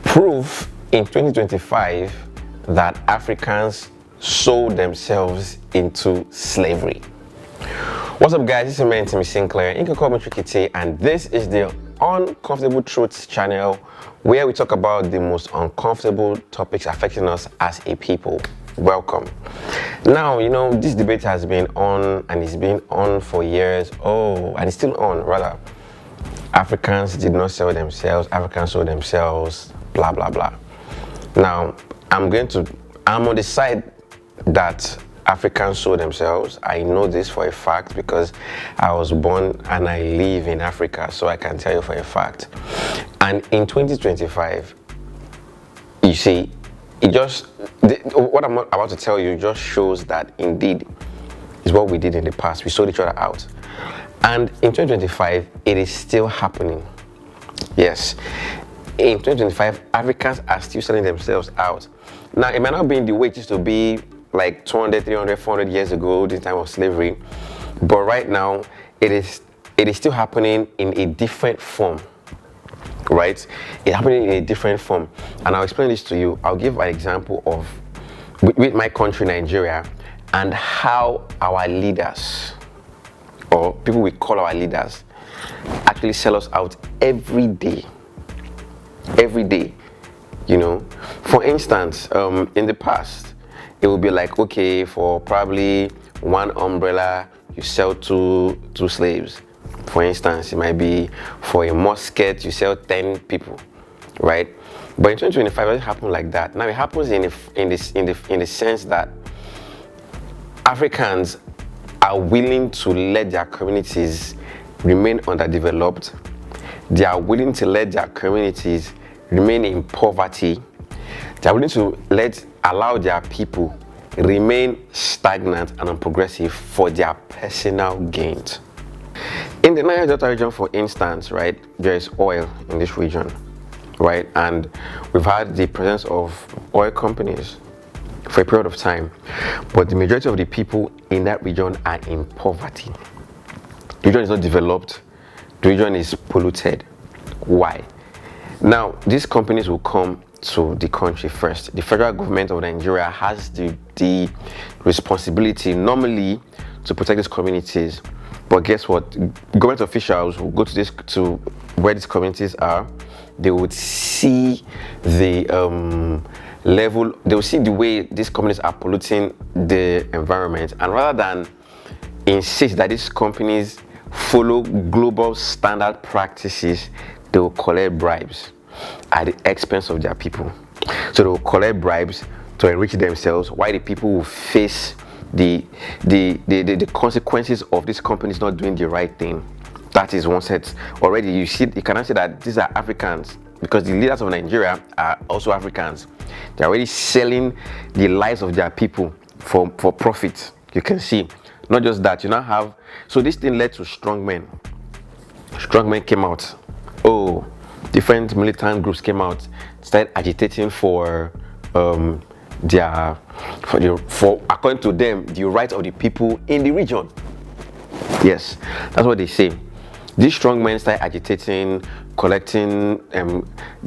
proof in 2025 that Africans sold themselves into slavery. What's up, guys? This is me, Timmy Sinclair. You can call me Tricky T, and this is the Uncomfortable Truths channel, where we talk about the most uncomfortable topics affecting us as a people. Welcome. Now, this debate has been on, and it's been on for years. And it's still on, rather. Africans did not sell themselves, Africans sold themselves, blah, blah, blah. Now, I'm on the side that Africans sold themselves. I know this for a fact because I was born and I live in Africa, so I can tell you for a fact. And in 2025, you see, what I'm about to tell you just shows that indeed is what we did in the past. We sold each other out. And in 2025, it is still happening. Yes. In 2025, Africans are still selling themselves out. Now, it might not be in the way it used to be like 200, 300, 400 years ago, this time of slavery. But right now, it is still happening in a different form. Right? It's happening in a different form. And I'll explain this to you. I'll give an example of with my country, Nigeria, and how our leaders, or people we call our leaders, actually sell us out every day. Every day. For instance, in the past, it would be like, okay, for probably one umbrella, you sell two slaves. For instance, it might be for a musket, you sell 10 people, right? But in 2025, it doesn't happen like that. Now it happens in the sense that Africans are willing to let their communities remain underdeveloped. They are willing to let their communities remain in poverty. They are willing to allow their people remain stagnant and unprogressive for their personal gains. In the Niger Delta region, for instance, right, there is oil in this region, right? And we've had the presence of oil companies for a period of time, but the majority of the people in that region are in poverty. The region is not developed. The region is polluted. Why? Now, these companies will come to the country first. The federal government of Nigeria has the responsibility normally to protect these communities. But guess what? Government officials will go to where these communities are. They would see the level. They will see the way these companies are polluting the environment, and rather than insist that these companies follow global standard practices, they will collect bribes at the expense of their people. So they will collect bribes to enrich themselves, while the people will face the consequences of these companies not doing the right thing. That is one set. Already you cannot say that these are Africans, because the leaders of Nigeria are also Africans. They're already selling the lives of their people for profit. You can see. Not just that, you now have, so this thing led to strong men. Strong men came out. Different militant groups came out, started agitating for according to them, the rights of the people in the region. Yes, that's what they say. These strong men started agitating, collecting,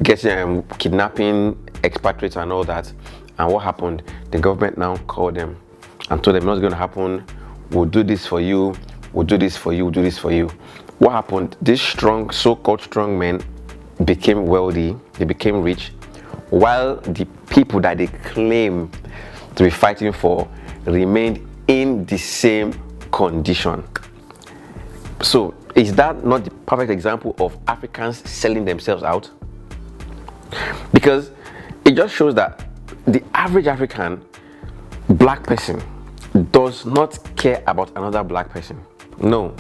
getting, kidnapping expatriates and all that. And what happened? The government now called them and told them, "What's going to happen? We'll do this for you. We'll do this for you. We'll do this for you." What happened? These so-called strong men became wealthy. They became rich, while the people that they claim to be fighting for remained in the same condition. So, is that not the perfect example of Africans selling themselves out? Because it just shows that the average African black person does not care about another black person. No,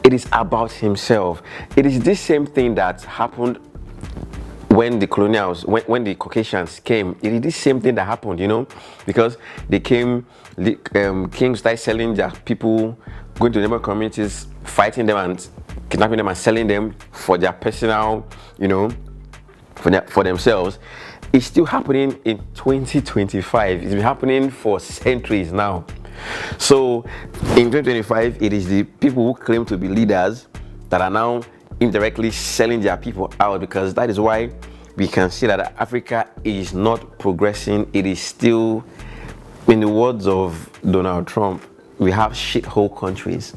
it is about himself. It is this same thing that happened when the colonials, when the Caucasians came. It is the same thing that happened, because they came, the kings started selling their people, going to neighboring communities, fighting them and kidnapping them and selling them for their personal, for themselves. It's still happening in 2025. It's been happening for centuries now. So in 2025, it is the people who claim to be leaders that are now indirectly selling their people out, because that is why we can see that Africa is not progressing. It is still, in the words of Donald Trump, we have shithole countries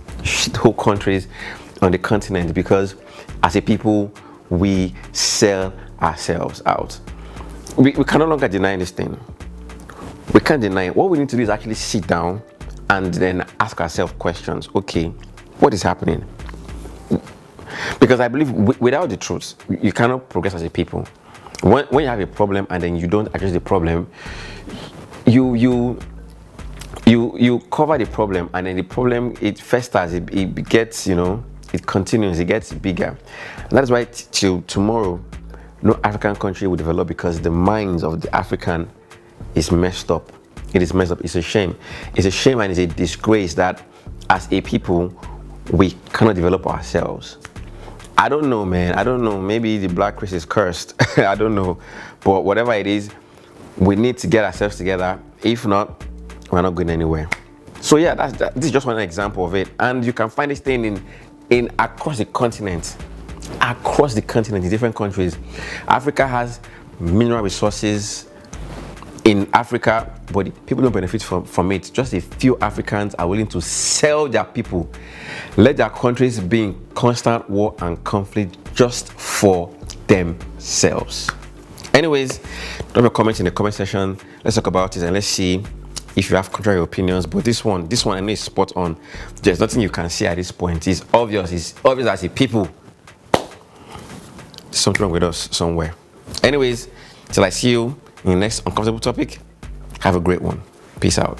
on the continent because as a people, we sell ourselves out. We can no longer deny this thing. We can't deny it. What we need to do is actually sit down and then ask ourselves questions. Okay, what is happening? Because I believe without the truth, you cannot progress as a people. When you have a problem and then you don't address the problem, you cover the problem, and then the problem, it festers, it gets, it continues, it gets bigger. And that is why till tomorrow, no African country will develop, because the minds of the African is messed up. It is messed up. It's a shame. It's a shame and it's a disgrace that as a people, we cannot develop ourselves. I don't know, man. I don't know. Maybe the black race is cursed. I don't know. But whatever it is, we need to get ourselves together. If not, we're not going anywhere. So yeah, this is just one example of it. And you can find this thing in across the continent. Across the continent, in different countries. Africa has mineral resources in Africa, but people don't benefit from it. Just a few Africans are willing to sell their people, let their countries be in constant war and conflict just for themselves. Anyways, drop a comment in the comment section. Let's talk about it and let's see if you have contrary opinions. But this one I know is spot on. There's nothing you can see at this point. It's obvious as a people. There's something wrong with us somewhere. Anyways, till I see you in the next uncomfortable topic, have a great one. Peace out.